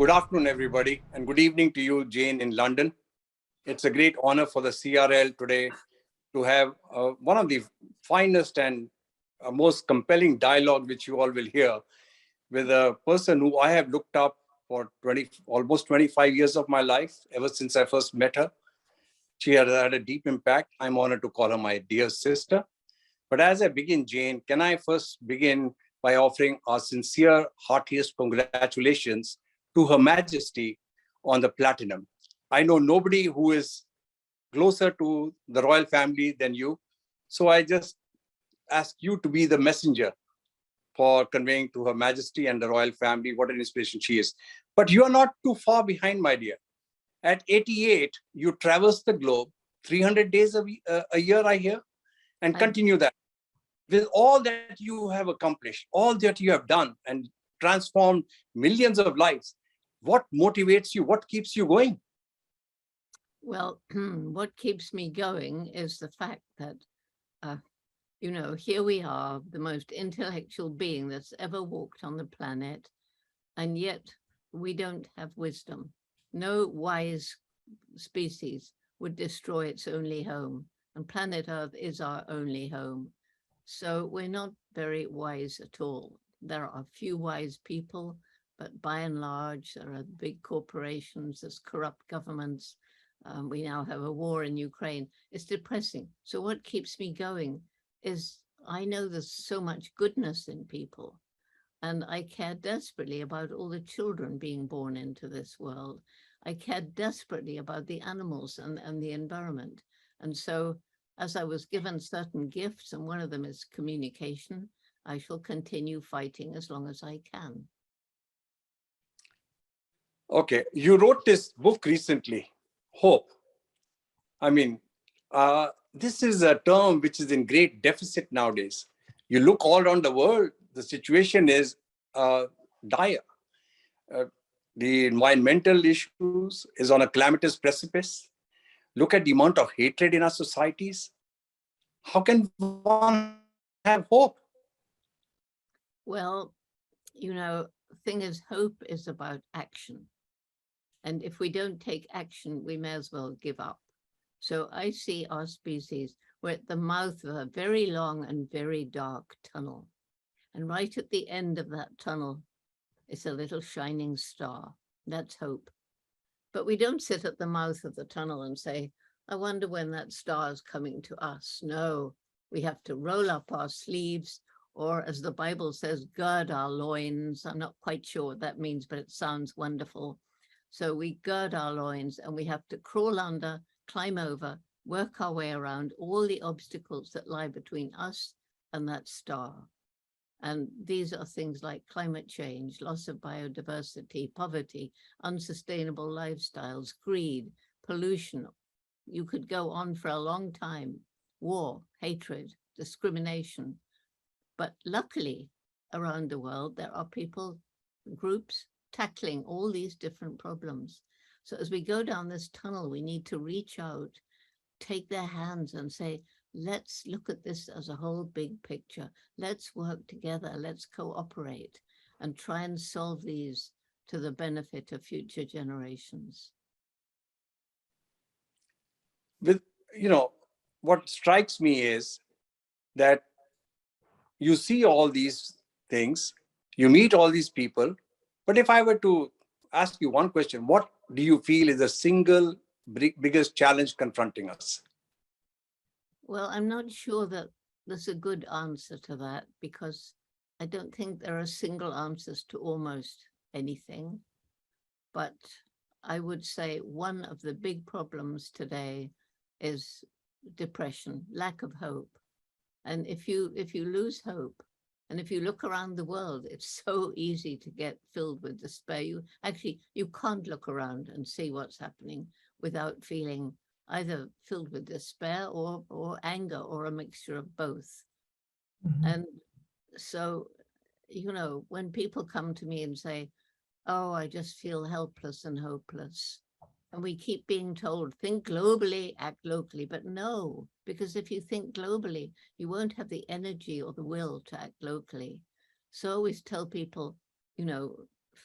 Good afternoon, everybody, and good evening to you, Jane, in London. It's a great honor for the CRL today to have one of the finest and most compelling dialogue which you all will hear with a person who I have looked up for almost 25 years of my life, ever since I first met her. She has had a deep impact. I'm honored to call her my dear sister. But as I begin, Jane, can I first begin by offering our sincere, heartiest congratulations to Her Majesty on the Platinum. I know nobody who is closer to the royal family than you. So I just ask you to be the messenger for conveying to Her Majesty and the royal family what an inspiration she is. But you are not too far behind, my dear. At 88, you traverse the globe 300 days a year, I hear, and continue that. With all that you have accomplished, all that you have done and transformed millions of lives, what motivates you? What keeps you going? Well, what keeps me going is the fact that, here we are, the most intellectual being that's ever walked on the planet, and yet we don't have wisdom. No wise species would destroy its only home, and planet Earth is our only home. So we're not very wise at all. There are few wise people, but by and large, there are big corporations, there's corrupt governments. We now have a war in Ukraine. It's depressing. So what keeps me going is I know there's so much goodness in people, and I care desperately about all the children being born into this world. I care desperately about the animals and the environment. And so as I was given certain gifts, and one of them is communication, I shall continue fighting as long as I can. Okay, you wrote this book recently, Hope. I mean, this is a term which is in great deficit nowadays. You look all around the world, the situation is dire. The environmental issues is on a calamitous precipice. Look at the amount of hatred in our societies. How can one have hope? Well, the thing is, hope is about action. And if we don't take action, we may as well give up. So I see our species, we're at the mouth of a very long and very dark tunnel. And right at the end of that tunnel is a little shining star. That's hope. But we don't sit at the mouth of the tunnel and say, I wonder when that star is coming to us. No, we have to roll up our sleeves, or as the Bible says, gird our loins. I'm not quite sure what that means, but it sounds wonderful. So we gird our loins and we have to crawl under, climb over, work our way around all the obstacles that lie between us and that star. And these are things like climate change, loss of biodiversity, poverty, unsustainable lifestyles, greed, pollution. You could go on for a long time. War, hatred, discrimination. But luckily, around the world, there are people, groups, tackling all these different problems. So as we go down this tunnel, we need to reach out, take their hands and say, let's look at this as a whole big picture. Let's work together. Let's cooperate and try and solve these to the benefit of future generations. What strikes me is that you see all these things, you meet all these people, but if I were to ask you one question, what do you feel is the single biggest challenge confronting us? Well, I'm not sure that there's a good answer to that, because I don't think there are single answers to almost anything. But I would say one of the big problems today is depression, lack of hope. And if you lose hope, and if you look around the world, it's so easy to get filled with despair. You can't look around and see what's happening without feeling either filled with despair or anger, or a mixture of both. Mm-hmm. And so, when people come to me and say, oh, I just feel helpless and hopeless, and we keep being told, think globally, act locally. But no, because if you think globally, you won't have the energy or the will to act locally. So I always tell people,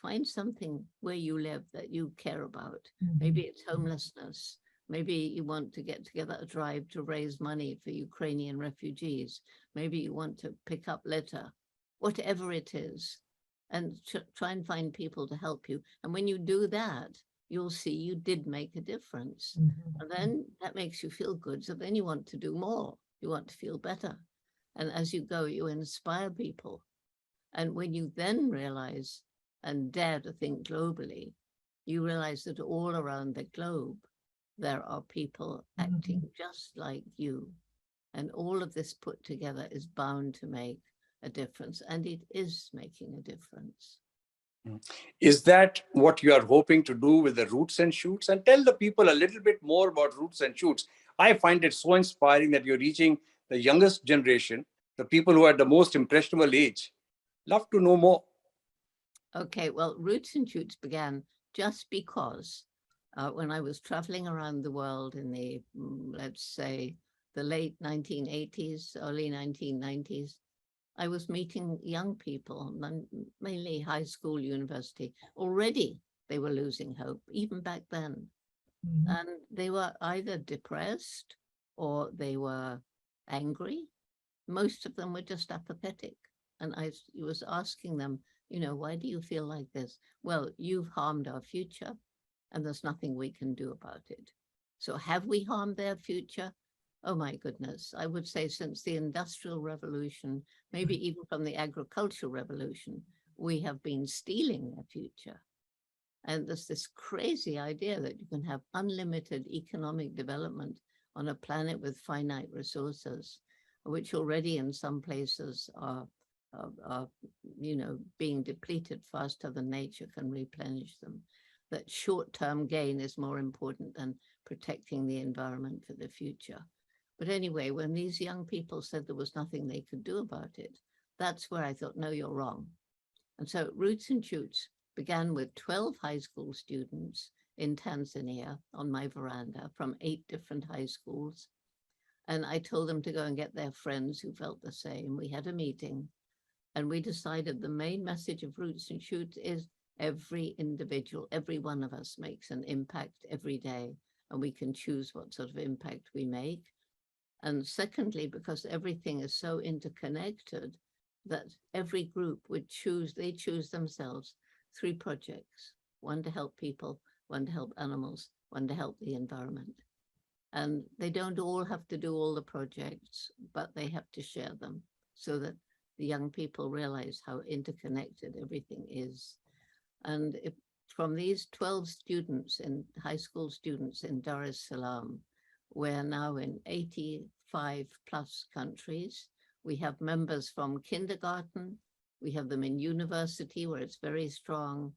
find something where you live that you care about. Maybe it's homelessness. Maybe you want to get together a drive to raise money for Ukrainian refugees. Maybe you want to pick up litter, whatever it is, and try and find people to help you. And when you do that, you'll see you did make a difference. And then that makes you feel good. So then you want to do more. You want to feel better. And as you go, you inspire people. And when you then realize and dare to think globally, you realize that all around the globe, there are people acting just like you. And all of this put together is bound to make a difference. And it is making a difference. Is that what you are hoping to do with the Roots and Shoots? And tell the people a little bit more about Roots and Shoots. I find it so inspiring that you're reaching the youngest generation, the people who are at the most impressionable age. Love to know more. Okay, well, Roots and Shoots began just because when I was traveling around the world in the, let's say, the late 1980s, early 1990s, I was meeting young people, mainly high school, university. Already they were losing hope, even back then. And they were either depressed or they were angry. Most of them were just apathetic. And I was asking them, why do you feel like this? Well, you've harmed our future and there's nothing we can do about it. So have we harmed their future? Oh my goodness, I would say since the Industrial Revolution, maybe even from the Agricultural Revolution, we have been stealing their future. And there's this crazy idea that you can have unlimited economic development on a planet with finite resources, which already in some places are being depleted faster than nature can replenish them. That short-term gain is more important than protecting the environment for the future. But anyway, when these young people said there was nothing they could do about it, that's where I thought, no, you're wrong. And so Roots and Shoots began with 12 high school students in Tanzania on my veranda from 8 different high schools. And I told them to go and get their friends who felt the same. We had a meeting and we decided the main message of Roots and Shoots is every individual, every one of us makes an impact every day, and we can choose what sort of impact we make. And secondly, because everything is so interconnected that every group would choose themselves 3 projects, one to help people, one to help animals, one to help the environment. And they don't all have to do all the projects, but they have to share them so that the young people realize how interconnected everything is. And from these 12 students, high school students in Dar es Salaam, we're now in 85 plus countries. We have members from kindergarten, we have them in university where it's very strong,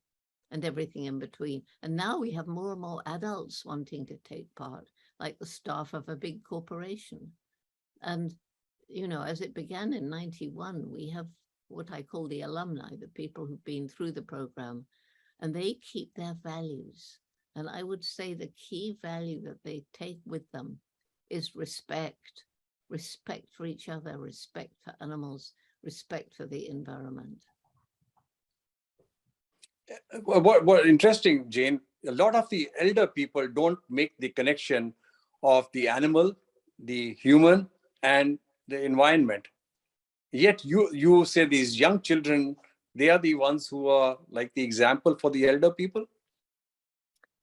and everything in between. And now we have more and more adults wanting to take part, like the staff of a big corporation. And, as it began in 91, we have what I call the alumni, the people who've been through the program, and they keep their values. And I would say the key value that they take with them is respect for each other, respect for animals, respect for the environment. What interesting, Jane, a lot of the elder people don't make the connection of the animal, the human, and the environment. Yet you say these young children, they are the ones who are like the example for the elder people?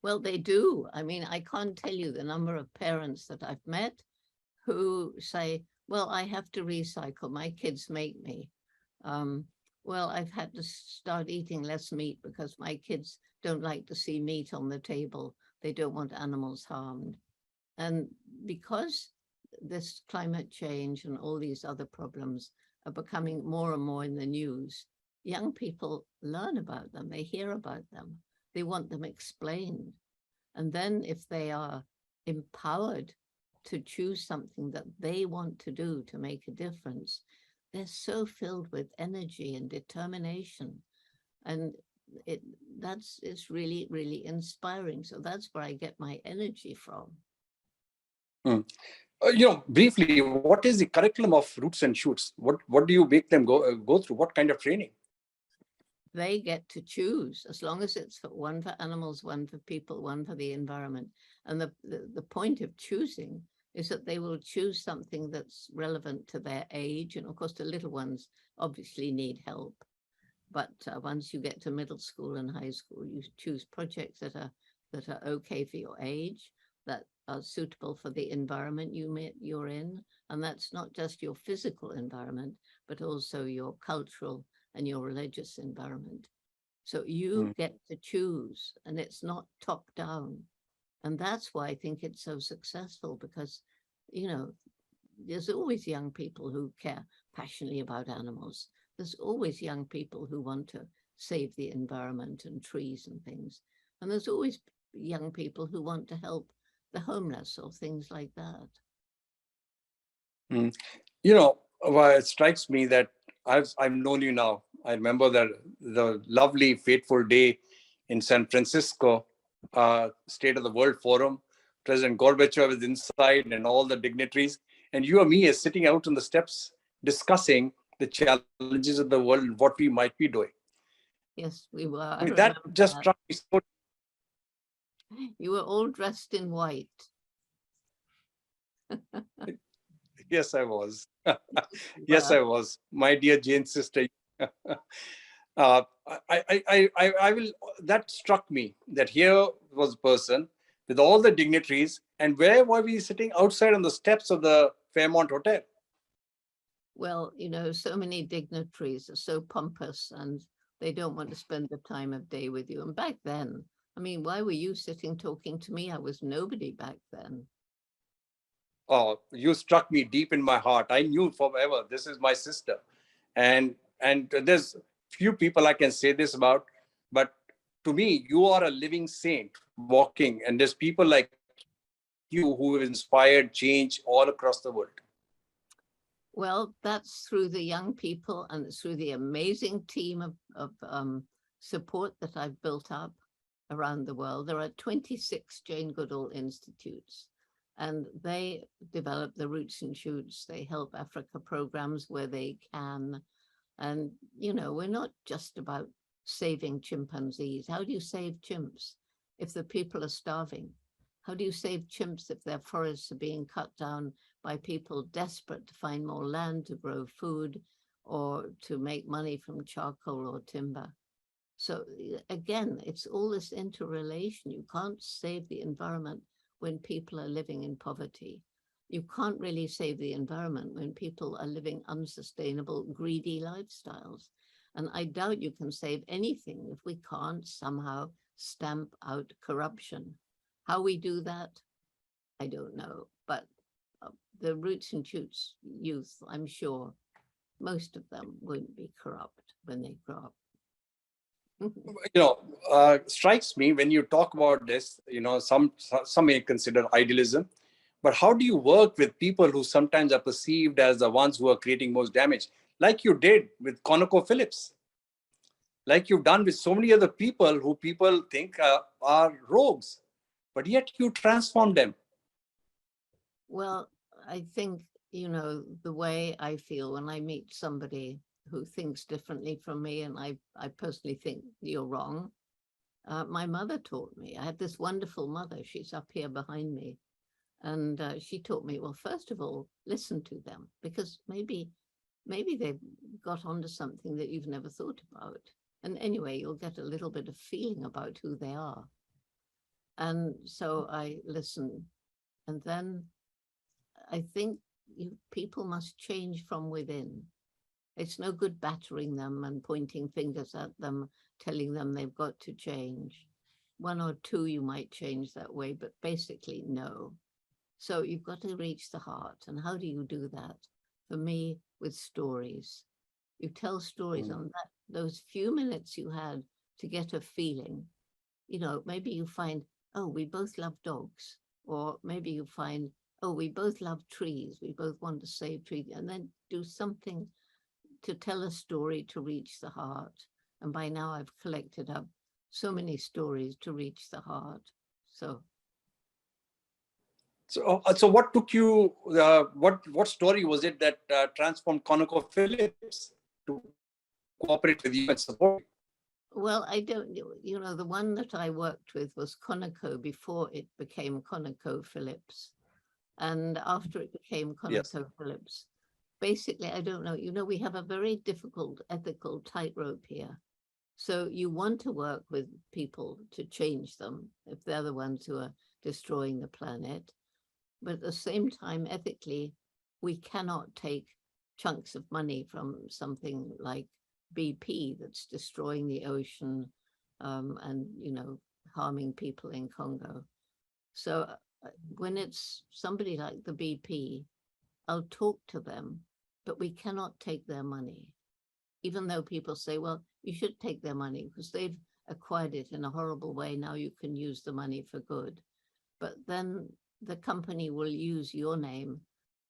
Well, they do. I mean, I can't tell you the number of parents that I've met who say, well, I have to recycle, my kids make me. Well, I've had to start eating less meat because my kids don't like to see meat on the table. They don't want animals harmed. And because this climate change and all these other problems are becoming more and more in the news, young people learn about them, they hear about them, they want them explained. And then if they are empowered to choose something that they want to do to make a difference, they're so filled with energy and determination. And it's really, really inspiring. So that's where I get my energy from. Briefly, what is the curriculum of Roots and Shoots? What do you make them go through? What kind of training? they get to choose, as long as it's one for animals, one for people, one for the environment. And the point of choosing is that they will choose something that's relevant to their age. And of course, the little ones obviously need help. But once you get to middle school and high school, you choose projects that are okay for your age, that are suitable for the environment you're in. And that's not just your physical environment, but also your cultural and your religious environment. So you get to choose, and it's not top down. And that's why I think it's so successful, because, there's always young people who care passionately about animals. There's always young people who want to save the environment and trees and things. And there's always young people who want to help the homeless or things like that. Well, it strikes me that I've known you now. I remember that the lovely, fateful day in San Francisco, State of the World Forum. President Gorbachev is inside and all the dignitaries, and you and me are sitting out on the steps discussing the challenges of the world and what we might be doing. Yes, we were. I mean, that just struck me so. You were all dressed in white. Yes, I was. Yes, I was. My dear Jane sister. I will. That struck me that here was a person with all the dignitaries, and where were we sitting? Outside on the steps of the Fairmont Hotel. Well, so many dignitaries are so pompous, and they don't want to spend the time of day with you. And back then, I mean, why were you sitting talking to me? I was nobody back then. Oh, you struck me deep in my heart. I knew forever this is my sister, and there's few people I can say this about, but to me, you are a living saint walking, and there's people like you who have inspired change all across the world. Well, that's through the young people, and it's through the amazing team of support that I've built up around the world. There are 26 Jane Goodall Institutes, and they develop the roots and shoots. They help Africa programs where they can. And, we're not just about saving chimpanzees. How do you save chimps if the people are starving? How do you save chimps if their forests are being cut down by people desperate to find more land to grow food or to make money from charcoal or timber? So again, it's all this interrelation. You can't save the environment when people are living in poverty. You can't really save the environment when people are living unsustainable, greedy lifestyles. And I doubt you can save anything if we can't somehow stamp out corruption. How we do that, I don't know. But the roots and shoots youth, I'm sure most of them won't be corrupt when they grow up. Strikes me when you talk about this, some may consider idealism, but how do you work with people who sometimes are perceived as the ones who are creating most damage, like you did with Conoco Phillips, like you've done with so many other people who people think are rogues, but yet you transform them? Well, I think, the way I feel when I meet somebody who thinks differently from me, and I personally think you're wrong. My mother taught me. I had this wonderful mother. She's up here behind me. And she taught me, well, first of all, listen to them, because maybe they've got onto something that you've never thought about. And anyway, you'll get a little bit of feeling about who they are. And so I listen. And then I think people must change from within. It's no good battering them and pointing fingers at them, telling them they've got to change. One or two you might change that way, but basically no. So you've got to reach the heart. And how do you do that? For me, with stories. You tell stories on those few minutes you had to get a feeling. Maybe you find, oh, we both love dogs. Or maybe you find, oh, we both love trees. We both want to save trees. And then do something to tell a story to reach the heart. And by now I've collected up so many stories to reach the heart. So what took you, what story was it that transformed Conoco Phillips to cooperate with you and support you? Well, I don't, the one that I worked with was Conoco before it became Conoco Phillips. And after it became Yes. Conoco Phillips, basically, I don't know, we have a very difficult ethical tightrope here. So you want to work with people to change them if they're the ones who are destroying the planet. But at the same time, ethically, we cannot take chunks of money from something like BP that's destroying the ocean and, harming people in Congo. So when it's somebody like the BP, I'll talk to them, but we cannot take their money. Even though people say, well, you should take their money because they've acquired it in a horrible way. Now you can use the money for good. But then the company will use your name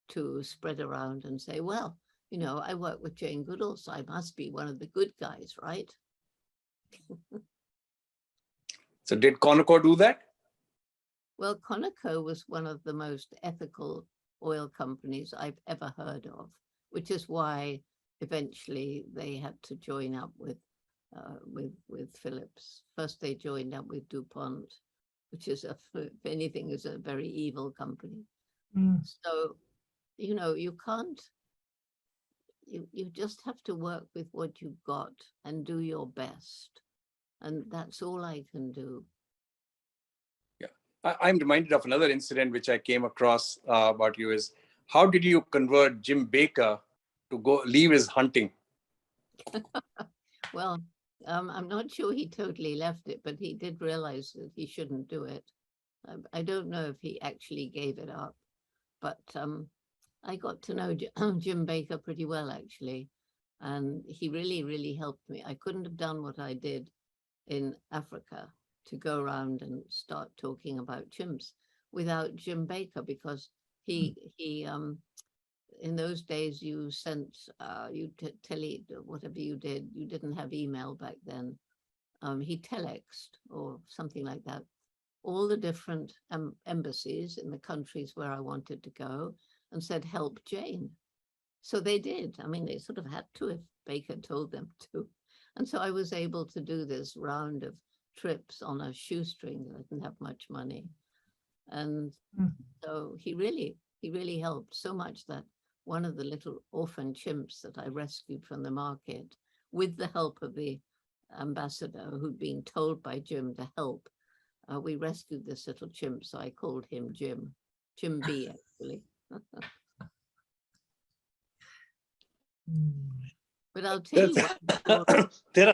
to spread around and say, well, I work with Jane Goodall, so I must be one of the good guys, right? So did Conoco do that? Well, Conoco was one of the most ethical oil companies I've ever heard of, which is why eventually they had to join up with Phillips. First, they joined up with DuPont, which is, if anything, is a very evil company. So, you can't, you just have to work with what you've got and do your best. And that's all I can do. Yeah. I'm reminded of another incident which I came across about you is, how did you convert Jim Baker to go leave his hunting? Well, I'm not sure he totally left it, but he did realize that he shouldn't do it. I don't know if he actually gave it up, but I got to know Jim Baker pretty well, actually. And he really, really helped me. I couldn't have done what I did in Africa to go around and start talking about chimps without Jim Baker, because he in those days you sent whatever you did, you didn't have email back then. He telexed or something like that, all the different embassies in the countries where I wanted to go, and said, help Jane. So they did. I mean, they sort of had to if Baker told them to. And so I was able to do this round of trips on a shoestring. I didn't have much money. And so he really helped so much that one of the little orphan chimps that I rescued from the market, with the help of the ambassador who'd been told by Jim to help, we rescued this little chimp. So I called him Jim B, actually. But I'll tell you one story.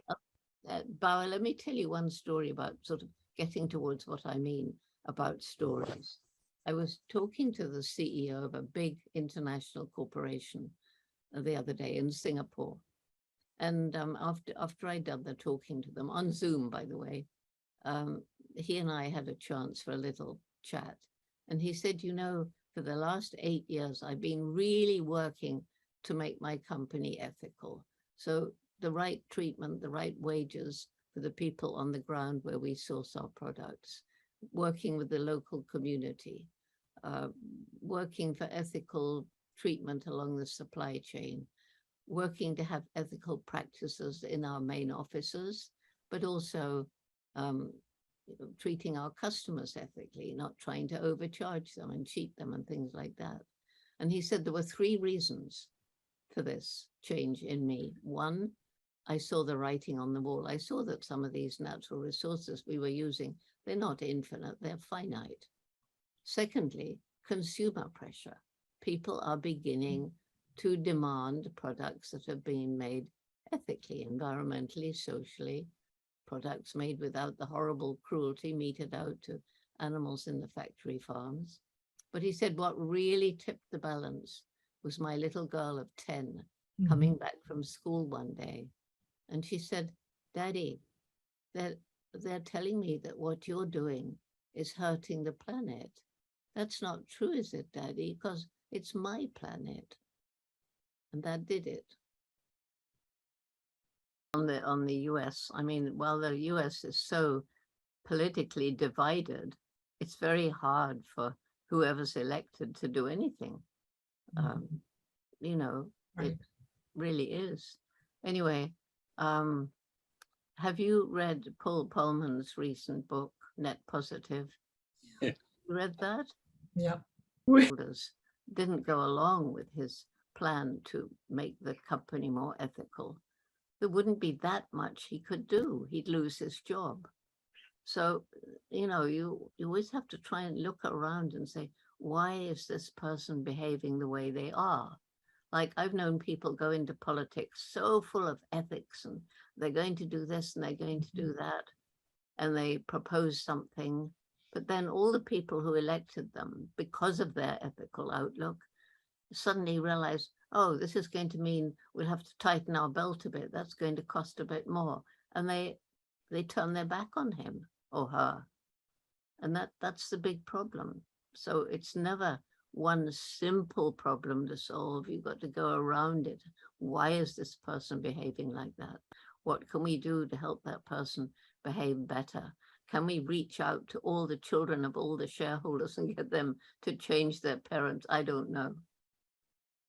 Bawa, let me tell you one story about sort of getting towards what I mean about stories. I was talking to the CEO of a big international corporation the other day in Singapore. And after I'd done the talking to them on Zoom, by the way, he and I had a chance for a little chat. And he said, for the last 8 years, I've been really working to make my company ethical. So the right treatment, the right wages for the people on the ground where we source our products, working with the local community, working for ethical treatment along the supply chain, working to have ethical practices in our main offices, but also treating our customers ethically, not trying to overcharge them and cheat them and things like that. And he said there were 3 reasons for this change in me. One, I saw the writing on the wall. I saw that some of these natural resources we were using, they're not infinite, they're finite. Secondly, consumer pressure. People are beginning to demand products that have been made ethically, environmentally, socially, products made without the horrible cruelty meted out to animals in the factory farms. But he said what really tipped the balance was my little girl of 10 coming back from school one day. And she said, Daddy, they're telling me that what you're doing is hurting the planet. That's not true, is it, Daddy? Because it's my planet. And that did it. On the US, I mean, while the US is so politically divided, it's very hard for whoever's elected to do anything. Right. It really is. Anyway, have you read Paul Pullman's recent book, Net Positive? Yeah. You read that? Yeah. Shareholders didn't go along with his plan to make the company more ethical. There wouldn't be that much he could do. He'd lose his job. So, you know, you always have to try and look around and say, why is this person behaving the way they are? Like, I've known people go into politics so full of ethics, and they're going to do this and they're going to do that, and they propose something, but then all the people who elected them, because of their ethical outlook, suddenly realize, oh, this is going to mean we'll have to tighten our belt a bit. That's going to cost a bit more. And they turn their back on him or her. And that's the big problem. So it's never one simple problem to solve. You've got to go around it. Why is this person behaving like that? What can we do to help that person behave better? Can we reach out to all the children of all the shareholders and get them to change their parents? I don't know.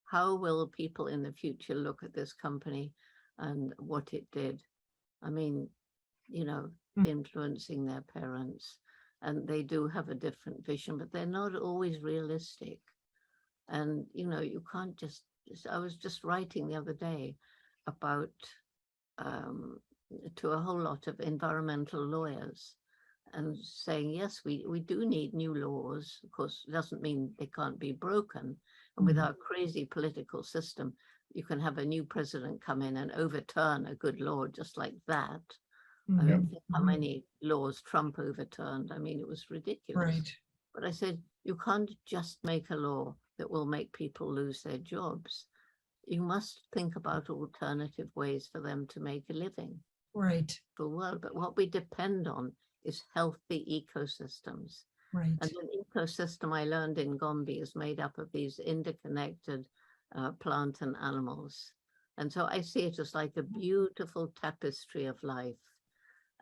How will people in the future look at this company and what it did? I mean, you know, influencing their parents, and they do have a different vision, but they're not always realistic. And, you know, you can't just, I was just writing the other day about, to a whole lot of environmental lawyers, and saying, yes, we do need new laws. Of course, it doesn't mean they can't be broken. And with our crazy political system, you can have a new president come in and overturn a good law just like that. I don't think how many laws Trump overturned. I mean, it was ridiculous. Right. But I said, you can't just make a law that will make people lose their jobs. You must think about alternative ways for them to make a living. Right. For world, but what we depend on is healthy ecosystems. Right. And an ecosystem, I learned in Gombe, is made up of these interconnected plant and animals. And so I see it as like a beautiful tapestry of life.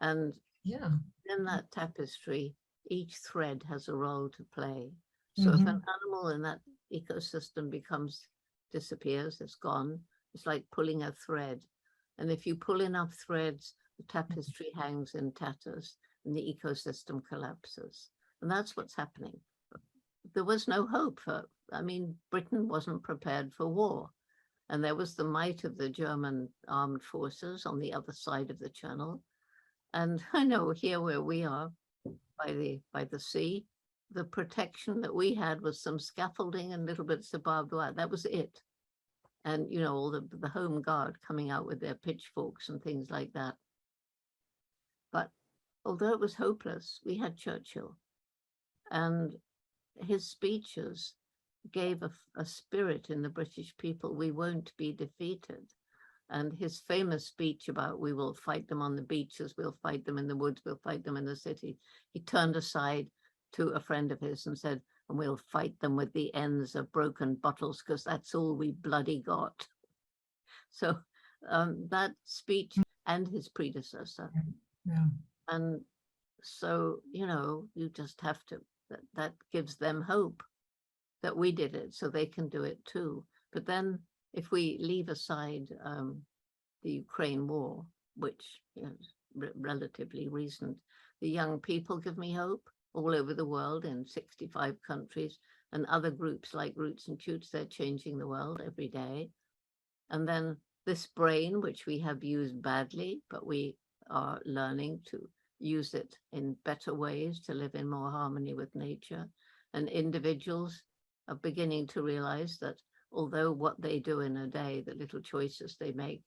And Yeah. in that tapestry, each thread has a role to play. So if an animal in that ecosystem disappears, it's gone, it's like pulling a thread. And if you pull enough threads, the tapestry hangs in tatters and the ecosystem collapses. And that's what's happening. There was no hope for, I mean, Britain wasn't prepared for war. And there was the might of the German armed forces on the other side of the channel. And I know here where we are by the sea, the protection that we had was some scaffolding and little bits of barbed wire. That was it. And, you know, all the home guard coming out with their pitchforks and things like that. But although it was hopeless, we had Churchill. And his speeches gave a spirit in the British people. We won't be defeated. And his famous speech about we will fight them on the beaches, we'll fight them in the woods, we'll fight them in the city. He turned aside to a friend of his and said, and we'll fight them with the ends of broken bottles because that's all we bloody got. So that speech and his predecessor. Yeah. And so, you know, you just have to, that gives them hope that we did it so they can do it too. But then if we leave aside the Ukraine war, which is relatively recent, the young people give me hope all over the world in 65 countries, and other groups like Roots and Shoots, they're changing the world every day. And then this brain, which we have used badly, but we are learning to use it in better ways to live in more harmony with nature. And individuals are beginning to realize that although what they do in a day, the little choices they make,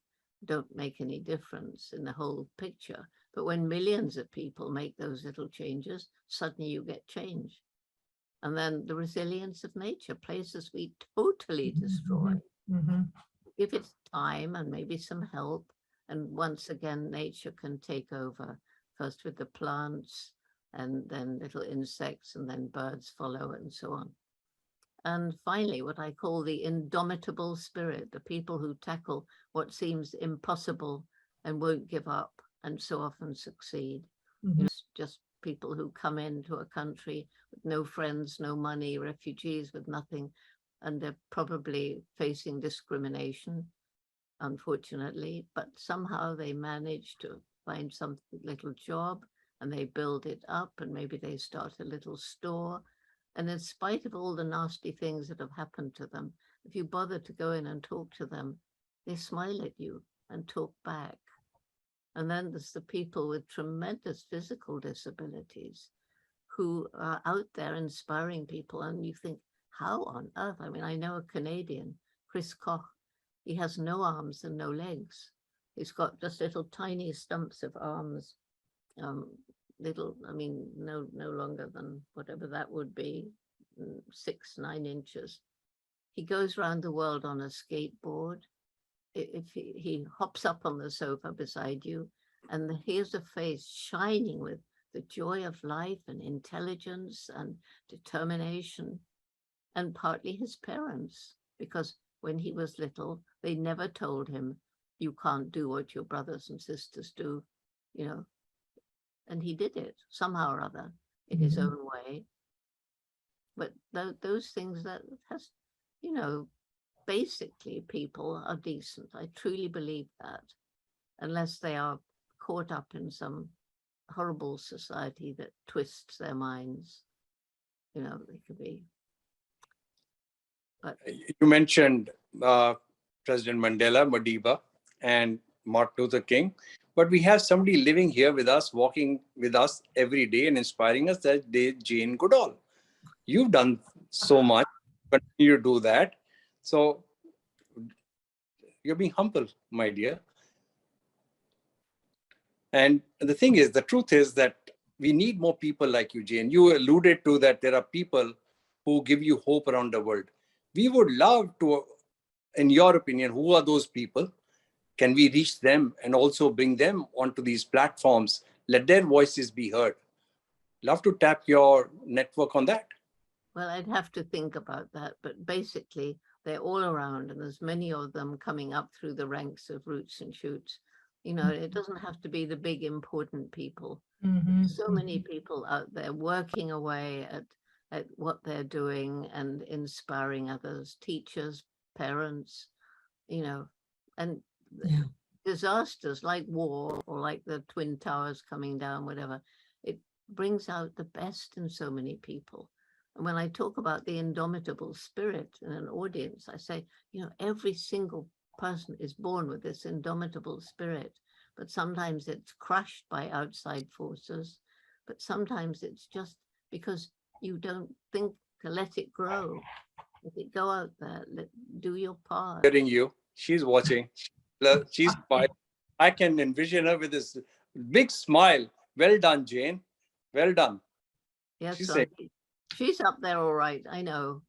don't make any difference in the whole picture. But when millions of people make those little changes, suddenly you get change. And then the resilience of nature, places we totally destroy. Give it time and maybe some help. And once again, nature can take over, first with the plants and then little insects and then birds follow and so on. And finally, what I call the indomitable spirit, the people who tackle what seems impossible and won't give up and so often succeed. You know, just people who come into a country with no friends, no money, refugees with nothing, and they're probably facing discrimination, unfortunately, but somehow they manage to find some little job and they build it up, and maybe they start a little store. And in spite of all the nasty things that have happened to them, if you bother to go in and talk to them, they smile at you and talk back. And then there's the people with tremendous physical disabilities who are out there inspiring people. And you think, how on earth? I mean, I know a Canadian, Chris Koch, he has no arms and no legs. He's got just little tiny stumps of arms, little, I mean, no longer than whatever that would be, 6-9 inches. He goes around the world on a skateboard. If he hops up on the sofa beside you, and here's a face shining with the joy of life and intelligence and determination, and partly his parents, because when he was little, they never told him, you can't do what your brothers and sisters do, you know, and he did it somehow or other in his own way. But those things that has, you know, basically people are decent. I truly believe that, unless they are caught up in some horrible society that twists their minds, you know, they could be. But you mentioned President Mandela, Madiba, and Martin Luther King, but we have somebody living here with us, walking with us every day and inspiring us. That day, Jane Goodall. You've done so much, continue to do that. So you're being humble, my dear. And the thing is, the truth is that we need more people like you, Jane. You alluded to that there are people who give you hope around the world. We would love to, in your opinion, who are those people? Can we reach them and also bring them onto these platforms? Let their voices be heard. Love to tap your network on that. well, I'd have to think about that, but basically they're all around, and there's many of them coming up through the ranks of roots and shoots. You know, it doesn't have to be the big important people. So many people out there working away at what they're doing and inspiring others, teachers, parents, you know, and disasters like war or like the Twin Towers coming down, whatever, it brings out the best in so many people. And when I talk about the indomitable spirit in an audience, I say, you know, every single person is born with this indomitable spirit, but sometimes it's crushed by outside forces, but sometimes it's just because you don't think to let it grow. Let it go out there, do your part. Hearing you, she's watching, she's fine. I can envision her with this big smile. Well done, Jane. Well done. Yes, She's so saying. she's up there all right, I know.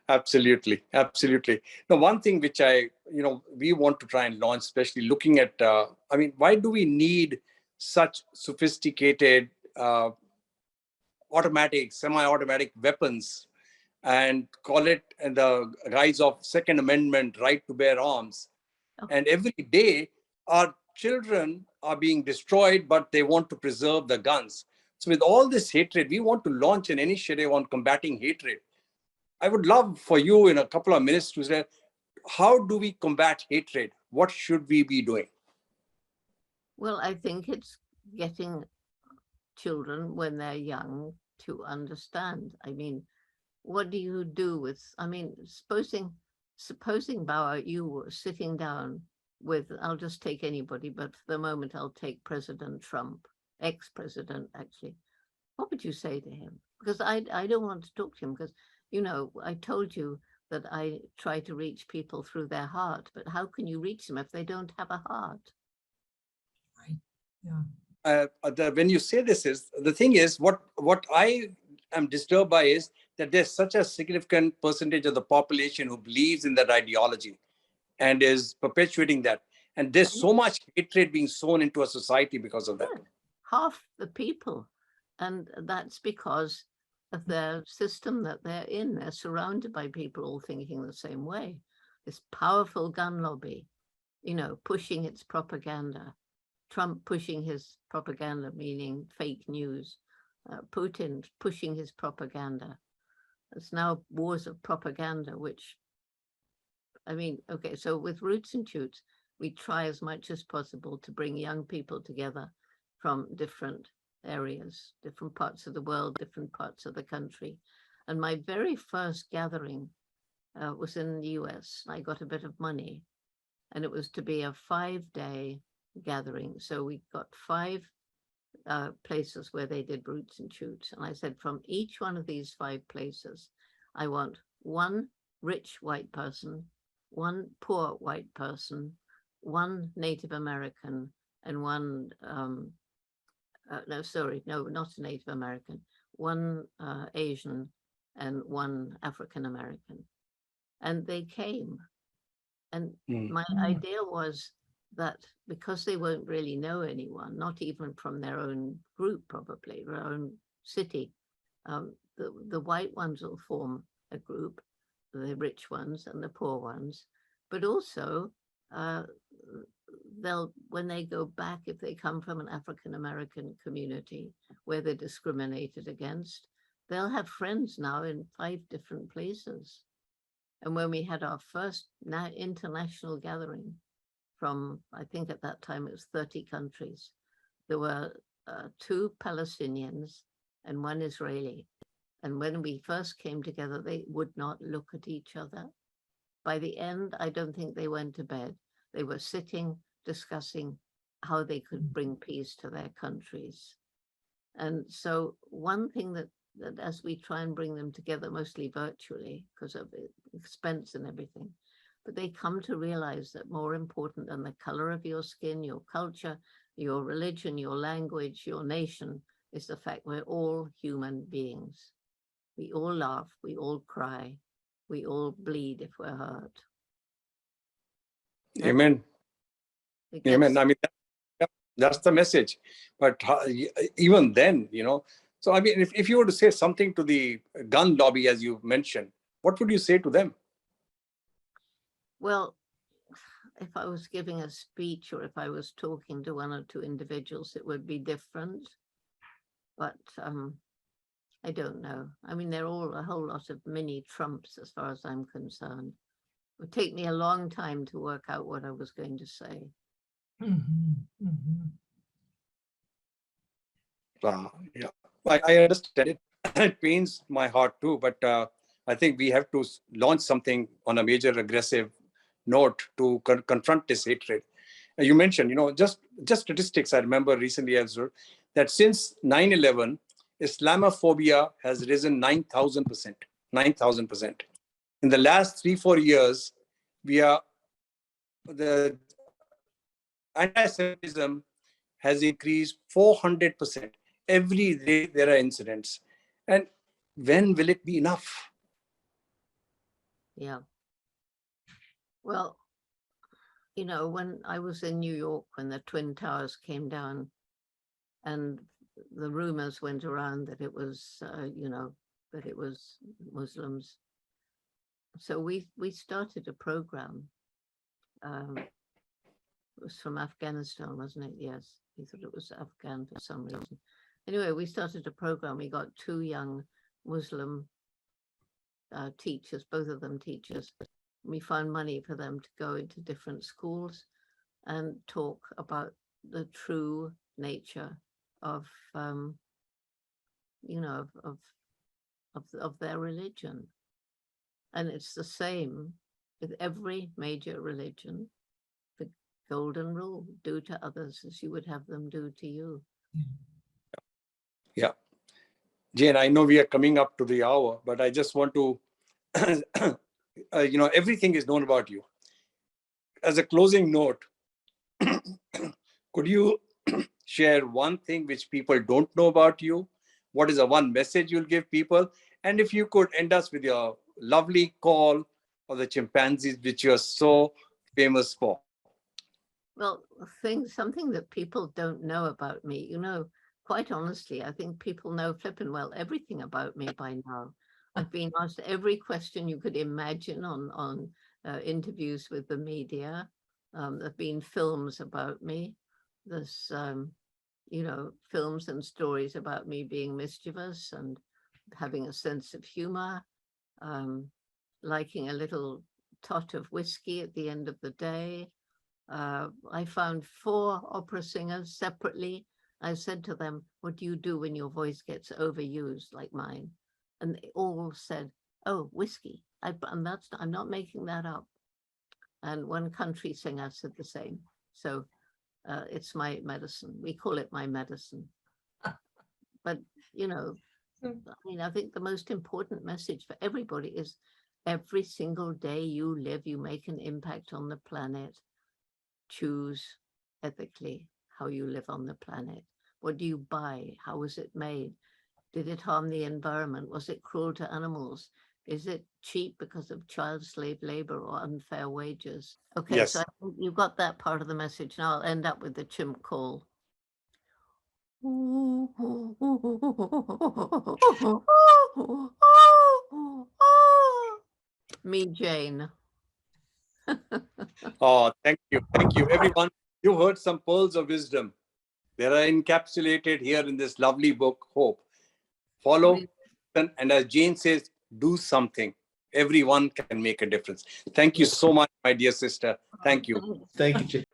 Absolutely, absolutely. The one thing which we want to try and launch, especially looking at, why do we need such sophisticated automatic, semi-automatic weapons, and call it the rise of Second Amendment right to bear arms? And every day, our children are being destroyed, but they want to preserve the guns. So with all this hatred, we want to launch an initiative on combating hatred. I would love for you in a couple of minutes to say, how do we combat hatred? What should we be doing? Well, I think it's getting children when they're young to understand. I mean, what do you do with, I mean, supposing Bawa, you were sitting down with, I'll just take anybody, but for the moment I'll take President Trump, ex-president actually. What would you say to him? Because I don't want to talk to him because, you know, I told you that I try to reach people through their heart, but how can you reach them if they don't have a heart? Right. Yeah. When you say this, is the thing is what I am disturbed by is that there's such a significant percentage of the population who believes in that ideology and is perpetuating that, and there's so much hatred being sown into a society because of that. Yeah, half the people, and that's because of their system that they're in. They're surrounded by people all thinking the same way. This powerful gun lobby, you know, pushing its propaganda. Trump pushing his propaganda, meaning fake news. Putin pushing his propaganda. It's now wars of propaganda, which, I mean, okay, so with roots and shoots, we try as much as possible to bring young people together from different areas, different parts of the world, different parts of the country. And my very first gathering was in the US. I got a bit of money, and it was to be a 5-day gathering. So we got 5 places where they did roots and shoots. And I said, from each one of these 5 places, I want 1 rich white person, 1 poor white person, 1 Native American, and 1, no, not a Native American, 1 Asian, and 1 African American. And they came. And my idea was that because they won't really know anyone, not even from their own group, probably, their own city, the white ones will form a group, the rich ones and the poor ones, but also when they go back, if they come from an African-American community where they're discriminated against, they'll have friends now in 5 different places. And when we had our first international gathering from, I think at that time it was 30 countries, there were 2 Palestinians and 1 Israeli. And when we first came together, they would not look at each other. By the end, I don't think they went to bed. They were sitting, discussing how they could bring peace to their countries. And so one thing that as we try and bring them together, mostly virtually because of expense and everything, but they come to realize that more important than the color of your skin, your culture, your religion, your language, your nation, is the fact we're all human beings. We all laugh, we all cry, we all bleed if we're hurt. Amen. Amen. I mean, that's the message. But even then, so I mean, if you were to say something to the gun lobby, as you mentioned, what would you say to them? Well, if I was giving a speech or if I was talking to 1 or 2 individuals, it would be different. But I don't know. I mean, they're all a whole lot of mini Trumps as far as I'm concerned. It would take me a long time to work out what I was going to say. Yeah, I understand it. It pains my heart too, but I think we have to launch something on a major aggressive note to confront this hatred. You mentioned, just statistics I remember recently as well, that since 9/11, Islamophobia has risen 9,000%. 9,000%. In the last 3-4 years, the anti-Semitism has increased 400%. Every day there are incidents. And when will it be enough? Yeah. Well, when I was in New York, when the Twin Towers came down and the rumors went around that it was, that it was Muslims. So we started a program. It was from Afghanistan, wasn't it? Yes, he thought it was Afghan for some reason. Anyway, we started a program. We got 2 young Muslim teachers, both of them teachers. We found money for them to go into different schools and talk about the true nature of their religion. And it's the same with every major religion. The golden rule: do to others as you would have them do to you. Yeah. Jane, I know we are coming up to the hour, but I just want to, everything is known about you. As a closing note, could you share one thing which people don't know about you? What is the one message you'll give people? And if you could end us with your lovely call of the chimpanzees, which you're so famous for. Well, something that people don't know about me, quite honestly, I think people know flippin' well everything about me by now. I've been asked every question you could imagine on interviews with the media. There've been films about me. There's, films and stories about me being mischievous and having a sense of humor, liking a little tot of whiskey at the end of the day, I found 4 opera singers separately. I said to them, what do you do when your voice gets overused like mine? And they all said, oh, whiskey. And that's, I'm not making that up. And one country singer said the same. So it's my medicine. We call it my medicine. But, you know, I mean, I think the most important message for everybody is every single day you live, you make an impact on the planet. Choose ethically how you live on the planet. What do you buy? How was it made? Did it harm the environment? Was it cruel to animals? Is it cheap because of child slave labor or unfair wages? Okay, Yes. so I think you got that part of the message. Now I'll end up with the chimp call. Me, Jane. Oh, thank you. Thank you, everyone. You heard some pearls of wisdom. They are encapsulated here in this lovely book, Hope. Follow, and as Jane says, do something. Everyone can make a difference. Thank you so much, my dear sister. Thank you. Thank you, Jane.